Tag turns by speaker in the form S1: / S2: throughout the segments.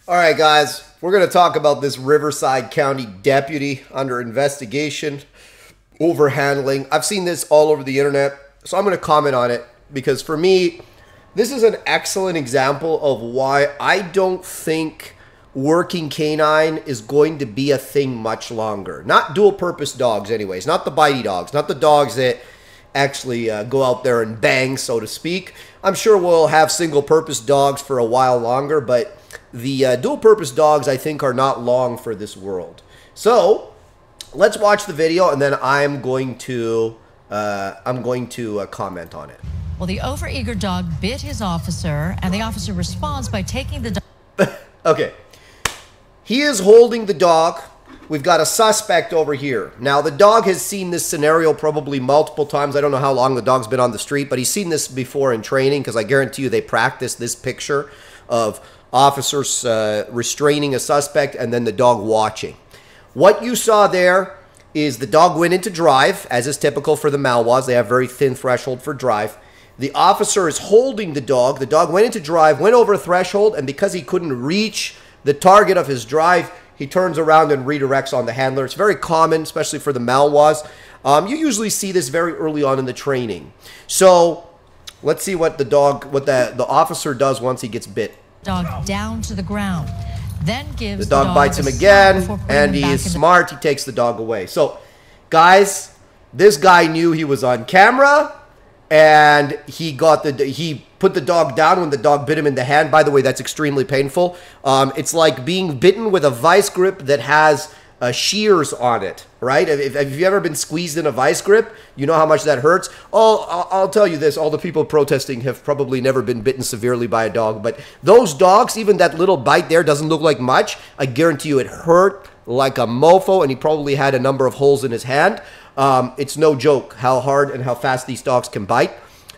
S1: All right, guys, we're going to talk about this Riverside County deputy under investigation, overhandling. I've seen this all over the internet, so I'm going to comment on it because for me, this is an excellent example of why I don't think working canine is going to be a thing much longer. Not dual-purpose dogs anyways, not the bitey dogs, not the dogs that actually go out there and bang, so to speak. I'm sure we'll have single-purpose dogs for a while longer, but the dual-purpose dogs, I think, are not long for this world. So let's watch the video, and then I'm going to comment on it.
S2: Well, the overeager dog bit his officer, and the officer responds by taking the dog.
S1: Okay, he is holding the dog. We've got a suspect over here. Now, the dog has seen this scenario probably multiple times. I don't know how long the dog's been on the street, but he's seen this before in training because I guarantee you they practice this picture of officers restraining a suspect and then the dog watching. What you saw there is the dog went into drive, as is typical for the Malinois. They have very thin threshold for drive. The officer is holding the dog. The dog went into drive, went over a threshold, and because he couldn't reach the target of his drive, he turns around and redirects on the handler. It's very common, especially for the Malinois. You usually see this very early on in the training. So let's see what the officer does once he gets bit.
S2: Dog down to the ground, then gives
S1: the dog bites him again, and he is smart. He takes the dog away. So, guys, this guy knew he was on camera, and he put the dog down when the dog bit him in the hand. By the way, that's extremely painful. It's like being bitten with a vice grip that has shears on it, right? If you've ever been squeezed in a vice grip, you know how much that hurts. I'll tell you this, all the people protesting have probably never been bitten severely by a dog, but those dogs, even that little bite there doesn't look like much. I guarantee you it hurt like a mofo, and he probably had a number of holes in his hand. It's no joke how hard and how fast these dogs can bite.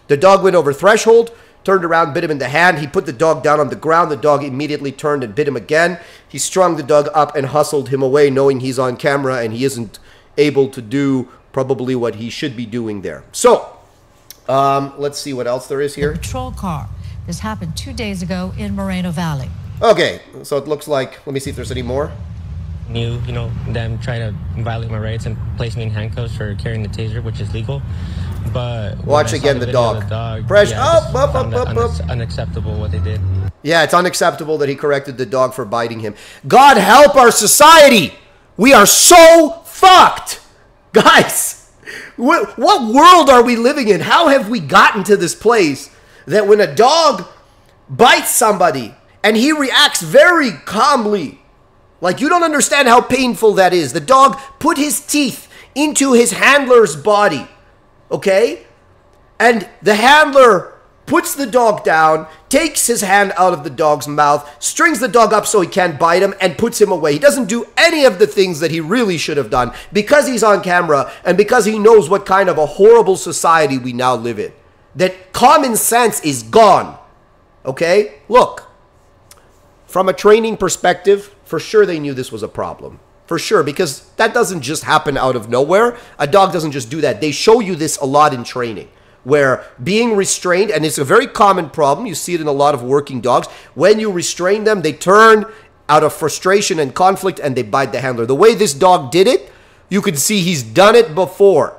S1: The dog went over threshold, turned around, bit him in the hand. He put the dog down on the ground. The dog immediately turned and bit him again. He strung the dog up and hustled him away, knowing he's on camera and he isn't able to do probably what he should be doing there. So, let's see what else there is here.
S2: The patrol car. This happened 2 days ago in Moreno Valley.
S1: Okay, so it looks like, let me see if there's any more.
S3: Them try to violate my rights and place me in handcuffs for carrying the taser, which is legal. But
S1: watch again the dog.
S3: Press up. Unacceptable what they did.
S1: Yeah, it's unacceptable that he corrected the dog for biting him. God help our society. We are so fucked. Guys, what world are we living in? How have we gotten to this place that when a dog bites somebody and he reacts very calmly, like you don't understand how painful that is. The dog put his teeth into his handler's body. Okay? And the handler puts the dog down, takes his hand out of the dog's mouth, strings the dog up so he can't bite him, and puts him away. He doesn't do any of the things that he really should have done because he's on camera and because he knows what kind of a horrible society we now live in. That common sense is gone. Okay? Look, from a training perspective, for sure they knew this was a problem. For sure, because that doesn't just happen out of nowhere. A dog doesn't just do that. They show you this a lot in training, where being restrained, and it's a very common problem, you see it in a lot of working dogs, when you restrain them, they turn out of frustration and conflict and they bite the handler. The way this dog did it, you could see he's done it before.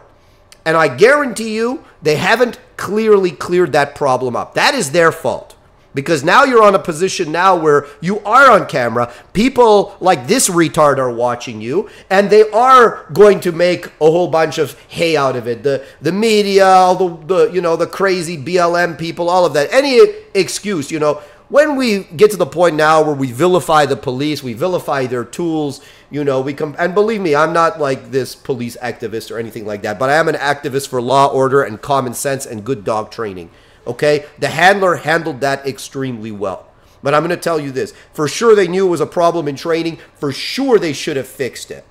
S1: And I guarantee you, they haven't clearly cleared that problem up. That is their fault. Because now you're on a position now where you are on camera. People like this retard are watching you, and they are going to make a whole bunch of hay out of it. The media, all the crazy BLM people, all of that. Any excuse, when we get to the point now where we vilify the police, we vilify their tools, and believe me, I'm not like this police activist or anything like that, but I am an activist for law, order, and common sense and good dog training. Okay, the handler handled that extremely well. But I'm going to tell you this. For sure they knew it was a problem in training. For sure they should have fixed it.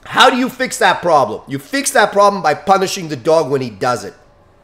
S1: How do you fix that problem? You fix that problem by punishing the dog when he does it.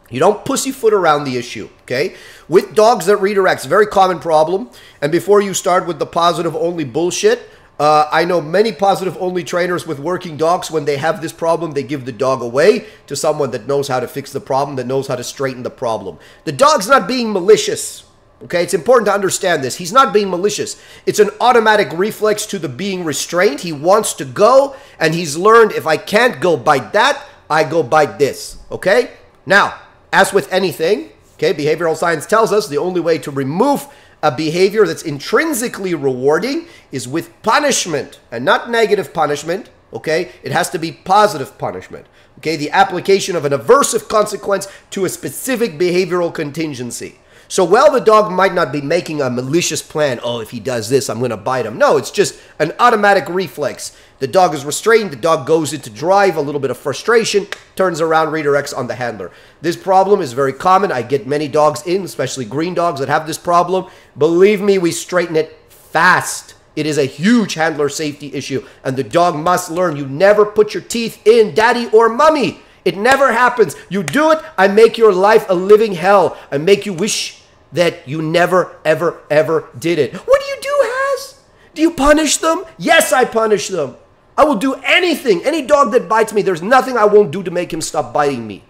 S1: You don't pussyfoot around the issue, okay? With dogs that redirect, it's a very common problem. And before you start with the positive-only bullshit, I know many positive-only trainers with working dogs. When they have this problem, they give the dog away to someone that knows how to fix the problem, that knows how to straighten the problem. The dog's not being malicious, Okay, it's important to understand this. He's not being malicious. It's an automatic reflex to the being restrained. He wants to go, and he's learned if I can't go bite that, I go bite this. Okay? Now, as with anything, okay, behavioral science tells us the only way to remove a behavior that's intrinsically rewarding is with punishment, and not negative punishment. Okay? It has to be positive punishment. Okay? The application of an aversive consequence to a specific behavioral contingency. So while the dog might not be making a malicious plan, oh, if he does this, I'm going to bite him. No, it's just an automatic reflex. The dog is restrained. The dog goes into drive, a little bit of frustration, turns around, redirects on the handler. This problem is very common. I get many dogs in, especially green dogs that have this problem. Believe me, we straighten it fast. It is a huge handler safety issue, and the dog must learn you never put your teeth in daddy or mommy. It never happens. You do it, I make your life a living hell. I make you wish that you never, ever, ever did it. What do you do, Has? Do you punish them? Yes, I punish them. I will do anything. Any dog that bites me, there's nothing I won't do to make him stop biting me.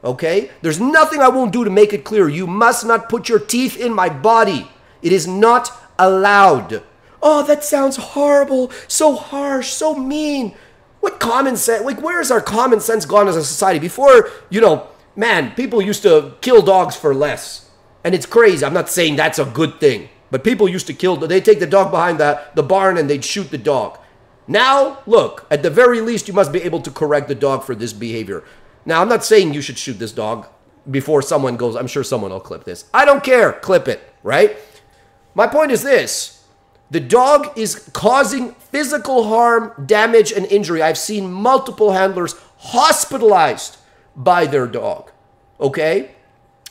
S1: Okay? There's nothing I won't do to make it clear. You must not put your teeth in my body. It is not allowed. Oh, that sounds horrible. So harsh, so mean. What common sense, like where is our common sense gone as a society? Before, you know, man, people used to kill dogs for less. And it's crazy. I'm not saying that's a good thing. But people used to kill, they'd take the dog behind the barn and they'd shoot the dog. Now, look, at the very least, you must be able to correct the dog for this behavior. Now, I'm not saying you should shoot this dog before someone goes, I'm sure someone will clip this. I don't care. Clip it, right? My point is this. The dog is causing physical harm, damage, and injury. I've seen multiple handlers hospitalized by their dog. Okay?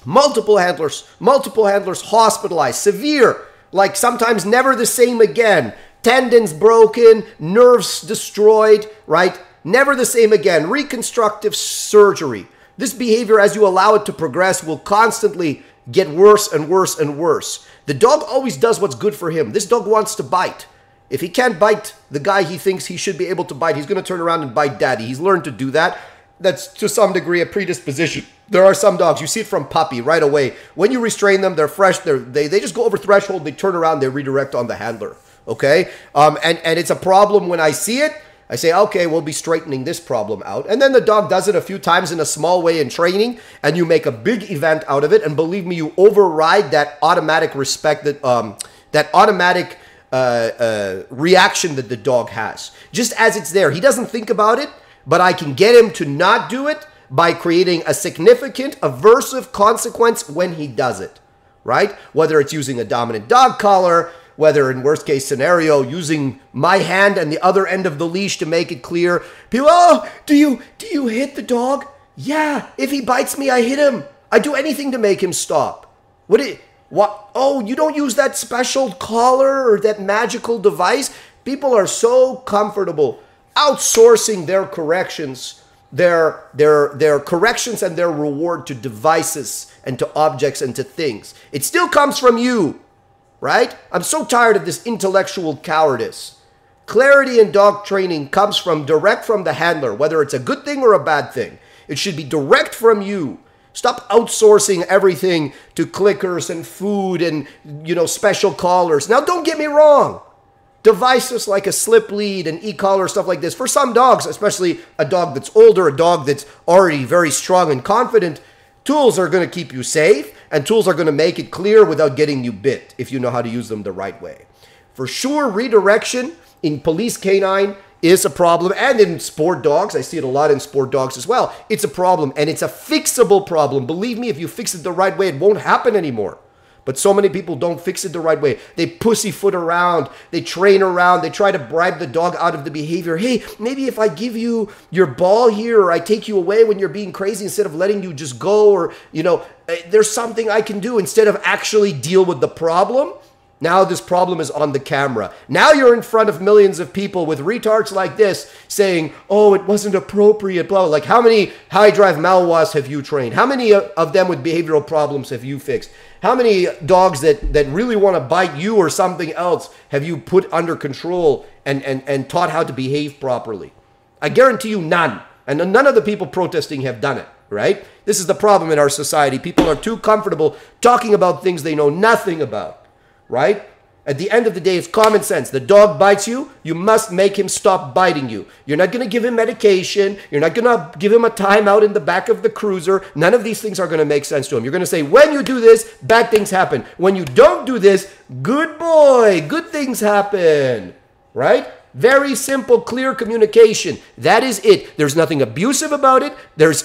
S1: Multiple handlers hospitalized. Severe. Like sometimes never the same again. Tendons broken, nerves destroyed, right? Never the same again. Reconstructive surgery. This behavior, as you allow it to progress, will constantly get worse and worse and worse. The dog always does what's good for him. This dog wants to bite. If he can't bite the guy he thinks he should be able to bite, he's going to turn around and bite daddy. He's learned to do that. That's to some degree a predisposition. There are some dogs, you see it from puppy right away. When you restrain them, they're fresh. They just go over threshold. They turn around. They redirect on the handler. Okay? And it's a problem when I see it. I say, okay, we'll be straightening this problem out. And then the dog does it a few times in a small way in training, and you make a big event out of it. And believe me, you override that automatic respect, that automatic reaction that the dog has. Just as it's there. He doesn't think about it, but I can get him to not do it by creating a significant aversive consequence when he does it, right? Whether it's using a dominant dog collar, whether in worst case scenario, using my hand and the other end of the leash to make it clear. People, oh, do you hit the dog? Yeah, if he bites me, I hit him. I do anything to make him stop. What? Oh, you don't use that special collar or that magical device? People are so comfortable outsourcing their corrections, their corrections and their reward to devices and to objects and to things. It still comes from you. Right? I'm so tired of this intellectual cowardice. Clarity in dog training comes direct from the handler, whether it's a good thing or a bad thing. It should be direct from you. Stop outsourcing everything to clickers and food and, special collars. Now, don't get me wrong. Devices like a slip lead and e-collar, stuff like this, for some dogs, especially a dog that's older, a dog that's already very strong and confident, tools are going to keep you safe. And tools are going to make it clear without getting you bit if you know how to use them the right way. For sure, redirection in police canine is a problem. And in sport dogs, I see it a lot in sport dogs as well. It's a problem and it's a fixable problem. Believe me, if you fix it the right way, it won't happen anymore. But so many people don't fix it the right way. They pussyfoot around. They train around. They try to bribe the dog out of the behavior. Hey, maybe if I give you your ball here or I take you away when you're being crazy instead of letting you just go or, there's something I can do instead of actually deal with the problem. Now this problem is on the camera. Now you're in front of millions of people with retards like this saying, oh, it wasn't appropriate, blah, blah. Like how many high drive Malinois have you trained? How many of them with behavioral problems have you fixed? How many dogs that really want to bite you or something else have you put under control and taught how to behave properly? I guarantee you none. And none of the people protesting have done it, right? This is the problem in our society. People are too comfortable talking about things they know nothing about, right? At the end of the day, it's common sense. The dog bites you, you must make him stop biting you. You're not going to give him medication. You're not going to give him a timeout in the back of the cruiser. None of these things are going to make sense to him. You're going to say, when you do this, bad things happen. When you don't do this, good boy, good things happen, right? Very simple, clear communication. That is it. There's nothing abusive about it.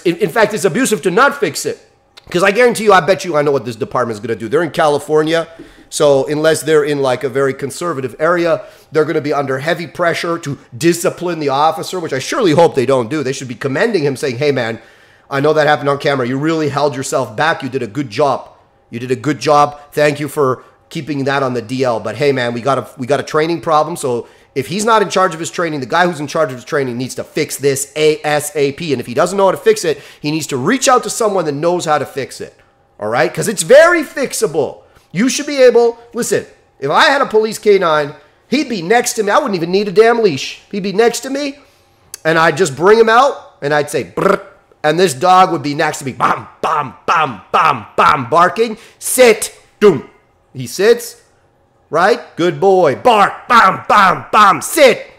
S1: In fact, it's abusive to not fix it. Because I guarantee you, I bet you I know what this department is going to do. They're in California. So unless they're in like a very conservative area, they're going to be under heavy pressure to discipline the officer, which I surely hope they don't do. They should be commending him, saying, hey, man, I know that happened on camera. You really held yourself back. You did a good job. You did a good job. Thank you for keeping that on the DL. But hey, man, we got a training problem. So if he's not in charge of his training, the guy who's in charge of his training needs to fix this ASAP. And if he doesn't know how to fix it, he needs to reach out to someone that knows how to fix it. All right? Because it's very fixable. You should be able, listen, if I had a police canine, he'd be next to me. I wouldn't even need a damn leash. He'd be next to me, and I'd just bring him out, and I'd say, brr, and this dog would be next to me, bam, bam, bam, bam, bam, barking, sit, doom. He sits, right? Good boy. Bark, bam, bam, bam, sit.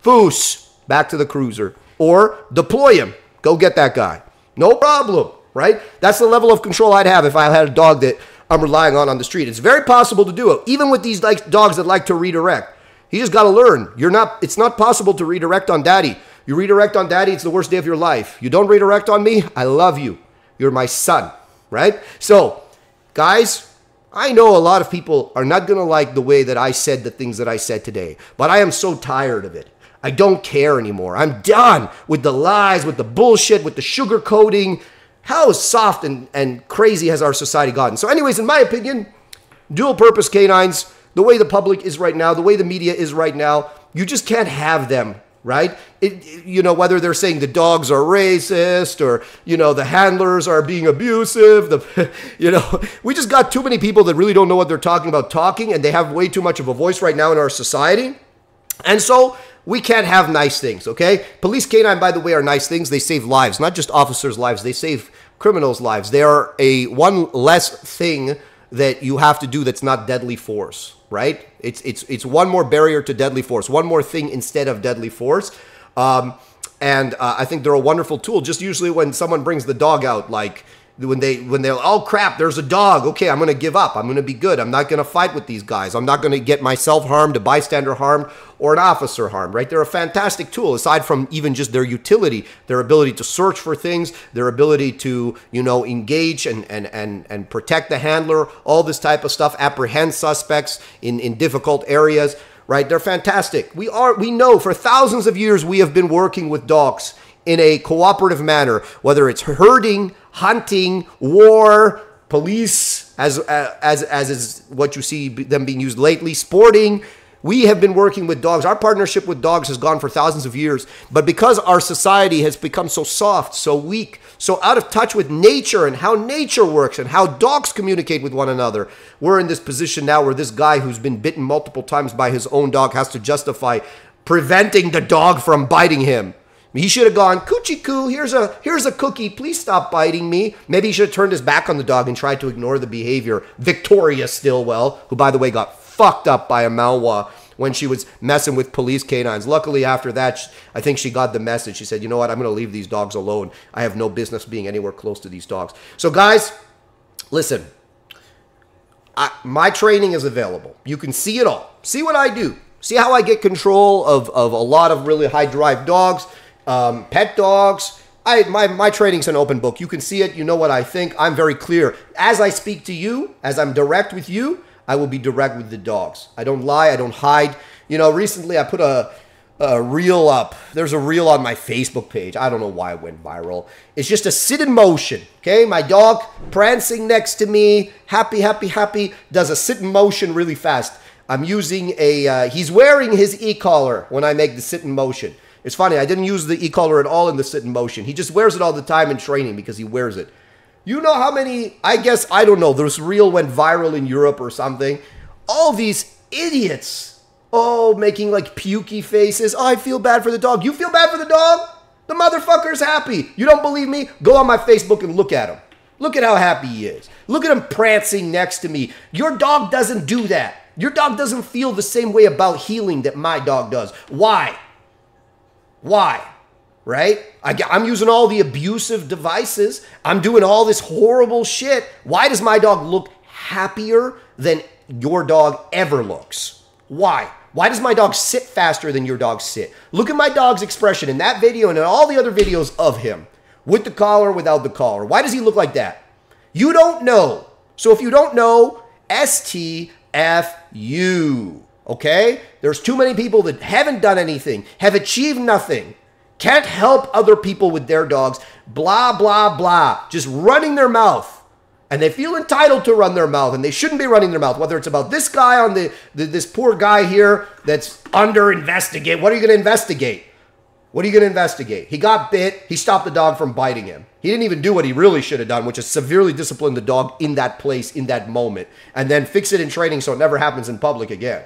S1: Foos, back to the cruiser. Or deploy him. Go get that guy. No problem, right? That's the level of control I'd have if I had a dog that I'm relying on the street. It's very possible to do it, even with these dogs that like to redirect. You just got to learn. It's not possible to redirect on daddy. You redirect on daddy, it's the worst day of your life. You don't redirect on me, I love you. You're my son, right? So, guys, I know a lot of people are not going to like the way that I said the things that I said today, but I am so tired of it. I don't care anymore. I'm done with the lies, with the bullshit, with the sugarcoating. How soft and crazy has our society gotten? So anyways, in my opinion, dual purpose canines, the way the public is right now, the way the media is right now, you just can't have them, right? Whether they're saying the dogs are racist or, the handlers are being abusive, we just got too many people that really don't know what they're talking about talking, and they have way too much of a voice right now in our society. And so we can't have nice things, okay? Police canine, by the way, are nice things. They save lives, not just officers' lives. They save criminals' lives. They are one less thing that you have to do that's not deadly force, right? It's one more barrier to deadly force, one more thing instead of deadly force. I think they're a wonderful tool. Just usually when someone brings the dog out, like when they're, oh crap, there's a dog. Okay, I'm going to give up. I'm going to be good. I'm not going to fight with these guys. I'm not going to get myself harmed, a bystander harmed, or an officer harmed, right? They're a fantastic tool, aside from even just their utility, their ability to search for things, their ability to, engage and protect the handler, all this type of stuff, apprehend suspects in difficult areas, right? They're fantastic. We know for thousands of years we have been working with dogs in a cooperative manner, whether it's herding, hunting, war, police, as is what you see them being used lately, sporting. We have been working with dogs. Our partnership with dogs has gone for thousands of years. But because our society has become so soft, so weak, so out of touch with nature and how nature works and how dogs communicate with one another, we're in this position now where this guy who's been bitten multiple times by his own dog has to justify preventing the dog from biting him. He should have gone, coochie coo, here's a cookie, please stop biting me. Maybe he should have turned his back on the dog and tried to ignore the behavior. Victoria Stillwell, who by the way got fucked up by a Malwa when she was messing with police canines. Luckily after that, I think she got the message. She said, you know what, I'm going to leave these dogs alone. I have no business being anywhere close to these dogs. So guys, listen, my training is available. You can see it all. See what I do. See how I get control of a lot of really high drive dogs. Pet dogs. My training's an open book. You can see it. You know what I think. I'm very clear. As I speak to you, as I'm direct with you, I will be direct with the dogs. I don't lie. I don't hide. Recently I put a reel up. There's a reel on my Facebook page. I don't know why it went viral. It's just a sit in motion. Okay. My dog prancing next to me. Happy, happy, happy. Does a sit in motion really fast. I'm using he's wearing his e-collar when I make the sit in motion. It's funny, I didn't use the e-collar at all in the sit in motion. He just wears it all the time in training because he wears it. You know how many, I don't know, this reel went viral in Europe or something. All these idiots, making like pukey faces. Oh, I feel bad for the dog. You feel bad for the dog? The motherfucker's happy. You don't believe me? Go on my Facebook and look at him. Look at how happy he is. Look at him prancing next to me. Your dog doesn't do that. Your dog doesn't feel the same way about healing that my dog does. Why? Why? Right? I'm using all the abusive devices. I'm doing all this horrible shit. Why does my dog look happier than your dog ever looks? Why? Why does my dog sit faster than your dog sit? Look at my dog's expression in that video and in all the other videos of him. With the collar, without the collar. Why does he look like that? You don't know. So if you don't know, STFU. Okay? There's too many people that haven't done anything, have achieved nothing, can't help other people with their dogs, blah, blah, blah, just running their mouth. And they feel entitled to run their mouth, and they shouldn't be running their mouth, whether it's about this guy on this poor guy here that's under investigate. What are you going to investigate? What are you going to investigate? He got bit. He stopped the dog from biting him. He didn't even do what he really should have done, which is severely discipline the dog in that place, in that moment, and then fix it in training so it never happens in public again,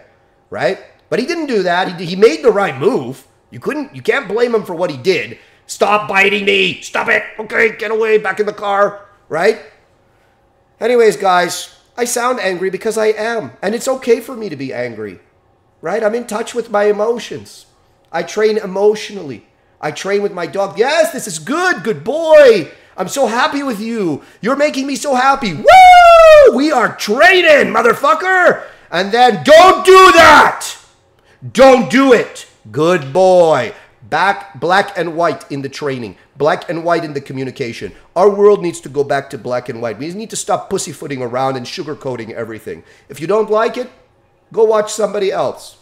S1: right? But he didn't do that. He made the right move. You can't blame him for what he did. Stop biting me. Stop it. Okay, get away. Back in the car, right? Anyways, guys, I sound angry because I am, and it's okay for me to be angry, right? I'm in touch with my emotions. I train emotionally. I train with my dog. Yes, this is good. Good boy. I'm so happy with you. You're making me so happy. Woo! We are training, motherfucker. And then don't do that. Don't do it. Good boy. Black and white in the training. Black and white in the communication. Our world needs to go back to black and white. We need to stop pussyfooting around and sugarcoating everything. If you don't like it, go watch somebody else.